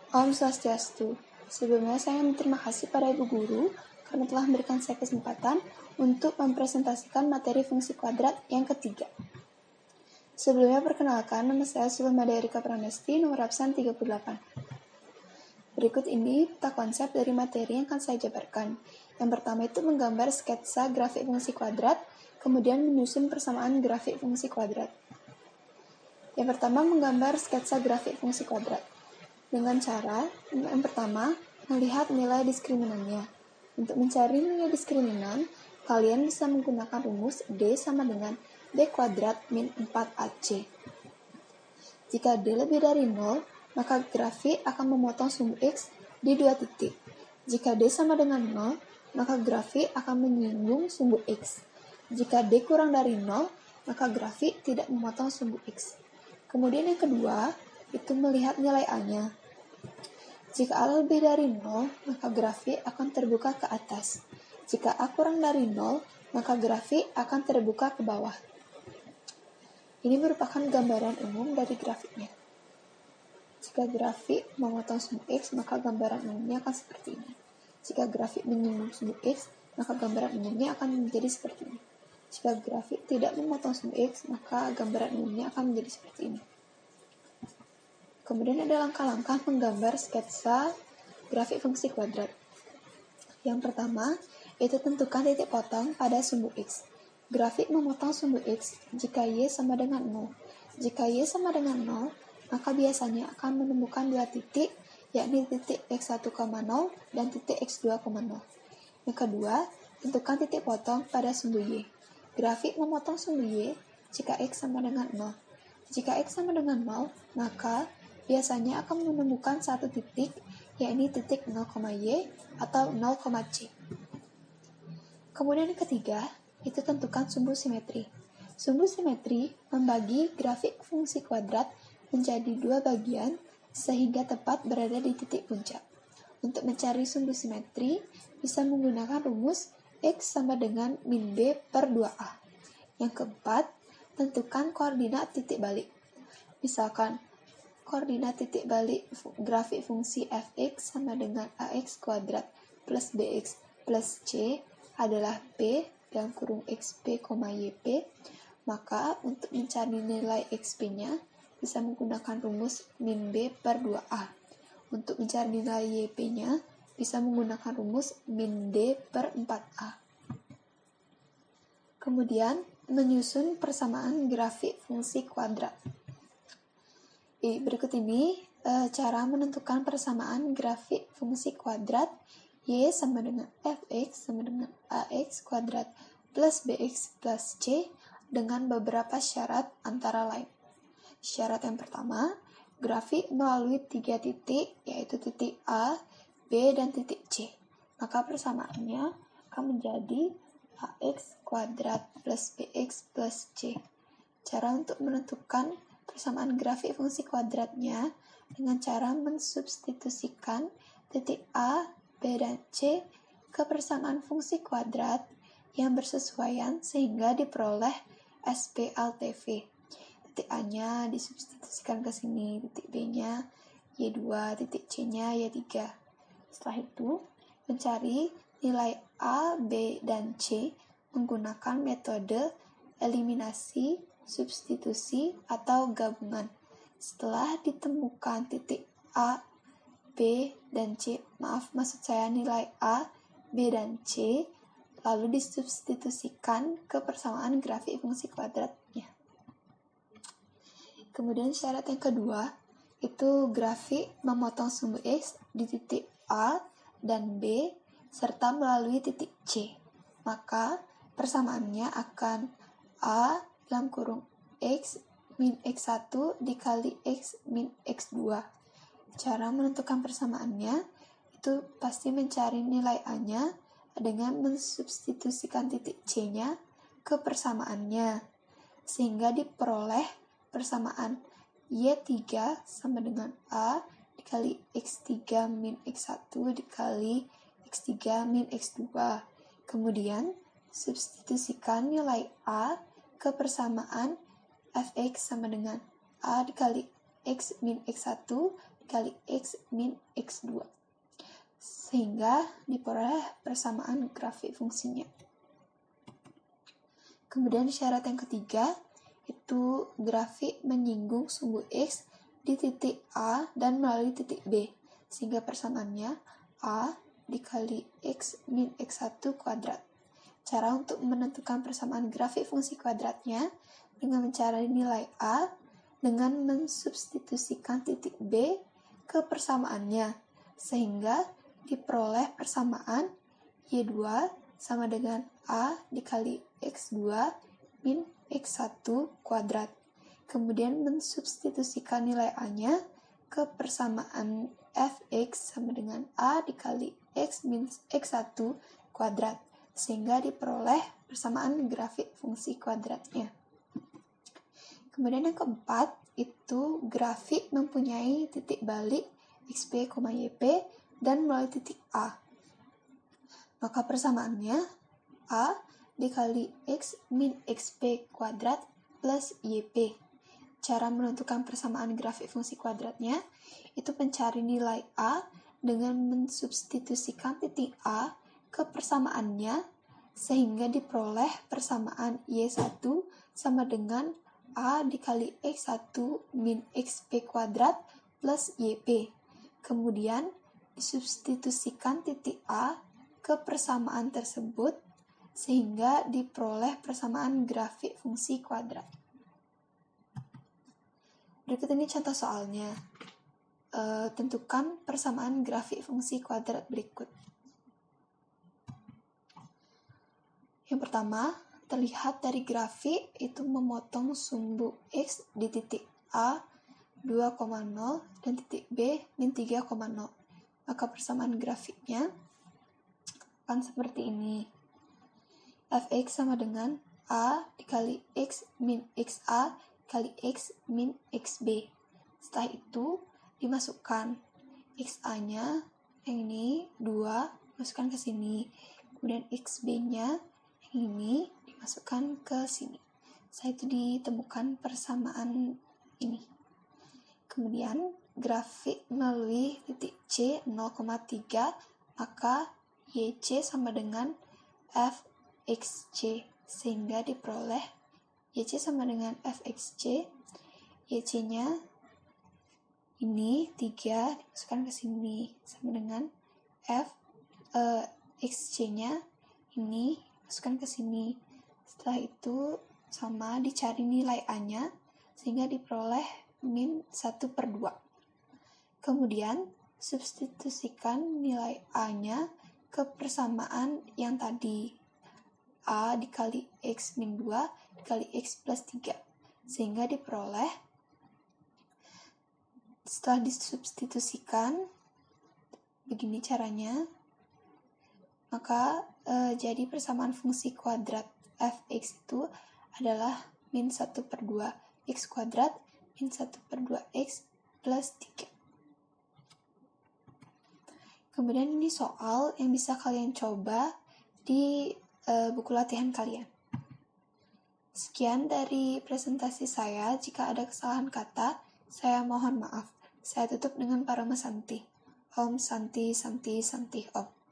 Om Swastiastu. Sebelumnya saya berterima kasih pada Ibu Guru karena telah memberikan saya kesempatan untuk mempresentasikan materi fungsi kuadrat yang ketiga. Sebelumnya perkenalkan, nama saya Sulema Erika Pramesti, nomor absen 38. Berikut ini peta konsep dari materi yang akan saya jabarkan. Yang pertama itu menggambar sketsa grafik fungsi kuadrat, kemudian menyusun persamaan grafik fungsi kuadrat. Yang pertama menggambar sketsa grafik fungsi kuadrat. Dengan cara, yang pertama, melihat nilai diskriminannya. Untuk mencari nilai diskriminan, kalian bisa menggunakan rumus D sama dengan B kuadrat min 4AC. Jika D lebih dari 0, maka grafik akan memotong sumbu X di 2 titik. Jika D sama dengan 0, maka grafik akan menyinggung sumbu X. Jika D kurang dari 0, maka grafik tidak memotong sumbu X. Kemudian yang kedua, itu melihat nilai A-nya. Jika A lebih dari 0, maka grafik akan terbuka ke atas. Jika A kurang dari 0, maka grafik akan terbuka ke bawah. Ini merupakan gambaran umum dari grafiknya. Jika grafik memotong sumbu X, maka gambaran umumnya akan seperti ini. Jika grafik menyinggung sumbu X, maka gambaran umumnya akan menjadi seperti ini. Jika grafik tidak memotong sumbu X, maka gambaran umumnya akan menjadi seperti ini. Kemudian ada langkah-langkah menggambar sketsa grafik fungsi kuadrat. Yang pertama, itu tentukan titik potong pada sumbu X. Grafik memotong sumbu X jika Y sama dengan 0. Jika Y sama dengan 0, maka biasanya akan menemukan dua titik, yakni titik X1,0 dan titik X2,0. Yang kedua, tentukan titik potong pada sumbu Y. Grafik memotong sumbu Y jika X sama dengan 0. Jika X sama dengan 0, maka biasanya akan menemukan satu titik, yakni titik 0,Y atau 0,C. Kemudian yang ketiga, itu tentukan sumbu simetri. Sumbu simetri membagi grafik fungsi kuadrat menjadi dua bagian sehingga tepat berada di titik puncak. Untuk mencari sumbu simetri, bisa menggunakan rumus X sama dengan min B per 2A. Yang keempat, tentukan koordinat titik balik. Misalkan, koordinat titik balik grafik fungsi fx sama dengan ax kuadrat plus bx plus c adalah p dalam kurung xp, yp, maka untuk mencari nilai xp-nya bisa menggunakan rumus min b per 2a. Untuk mencari nilai yp-nya bisa menggunakan rumus min d per 4a. Kemudian, menyusun persamaan grafik fungsi kuadrat. Berikut ini cara menentukan persamaan grafik fungsi kuadrat Y sama dengan Fx sama dengan Ax kuadrat plus Bx plus C dengan beberapa syarat antara lain. Syarat yang pertama, grafik melalui 3 titik, yaitu titik A, B, dan titik C. Maka persamaannya akan menjadi Ax kuadrat plus Bx plus C. Cara untuk menentukan persamaan grafik fungsi kuadratnya dengan cara mensubstitusikan titik A, B, dan C ke persamaan fungsi kuadrat yang bersesuaian sehingga diperoleh SPLTV. Titik A-nya disubstitusikan ke sini, titik B-nya Y2, titik C-nya Y3. Setelah itu, mencari nilai A, B, dan C menggunakan metode eliminasi, substitusi, atau gabungan. Setelah ditemukan titik A, B, dan C, maksud saya nilai A, B, dan C, lalu disubstitusikan ke persamaan grafik fungsi kuadratnya. Kemudian syarat yang kedua, itu grafik memotong sumbu X di titik A dan B, serta melalui titik C. Maka persamaannya akan A dalam kurung X min X1 dikali X min X2. Cara menentukan persamaannya itu pasti mencari nilai A-nya dengan mensubstitusikan titik C-nya ke persamaannya, sehingga diperoleh persamaan Y3 sama dengan A dikali X3 min X1 dikali X3 min X2. Kemudian substitusikan nilai A ke persamaan fx sama dengan A dikali X min X1 dikali X min X2. Sehingga diperoleh persamaan grafik fungsinya. Kemudian syarat yang ketiga, itu grafik menyinggung sumbu X di titik A dan melalui titik B. Sehingga persamaannya A dikali X min X1 kuadrat. Cara untuk menentukan persamaan grafik fungsi kuadratnya dengan mencari nilai A dengan mensubstitusikan titik B ke persamaannya, sehingga diperoleh persamaan Y2 sama dengan A dikali X2 min X1 kuadrat. Kemudian mensubstitusikan nilai A-nya ke persamaan Fx sama dengan A dikali X min X1 kuadrat, sehingga diperoleh persamaan grafik fungsi kuadratnya. Kemudian yang keempat, itu grafik mempunyai titik balik xp, yp dan melalui titik A. Maka persamaannya A dikali X min xp kuadrat plus yp. Cara menentukan persamaan grafik fungsi kuadratnya, itu mencari nilai A dengan mensubstitusikan titik A ke persamaannya, sehingga diperoleh persamaan Y1 sama dengan A dikali X1 min XP kuadrat plus YP. Kemudian disubstitusikan titik A ke persamaan tersebut, sehingga diperoleh persamaan grafik fungsi kuadrat. Berikut ini contoh soalnya. Tentukan persamaan grafik fungsi kuadrat berikut. Yang pertama, terlihat dari grafik itu memotong sumbu X di titik A 2,0 dan titik B min 3,0. Maka persamaan grafiknya akan seperti ini. Fx sama dengan A dikali X min XA kali X min XB. Setelah itu dimasukkan XA-nya yang ini 2, masukkan ke sini. Kemudian XB-nya ini dimasukkan ke sini. Setelah itu ditemukan persamaan ini. Kemudian grafik melalui titik C 0,3, maka YC sama dengan Fxc, sehingga diperoleh YC sama dengan Fxc. YC-nya ini 3 dimasukkan ke sini sama dengan Xc-nya ini masukkan ke sini. Setelah itu sama dicari nilai A-nya, sehingga diperoleh min 1/2. Kemudian substitusikan nilai A-nya ke persamaan yang tadi, A dikali X min 2 dikali X plus 3, sehingga diperoleh, setelah disubstitusikan begini caranya, maka jadi persamaan fungsi kuadrat Fx itu adalah min 1/2 X kuadrat min 1/2 X plus 3. Kemudian ini soal yang bisa kalian coba di buku latihan kalian. Sekian dari presentasi saya. Jika ada kesalahan kata, saya mohon maaf. Saya tutup dengan Parama Santi. Om Santi Santi Santi Om.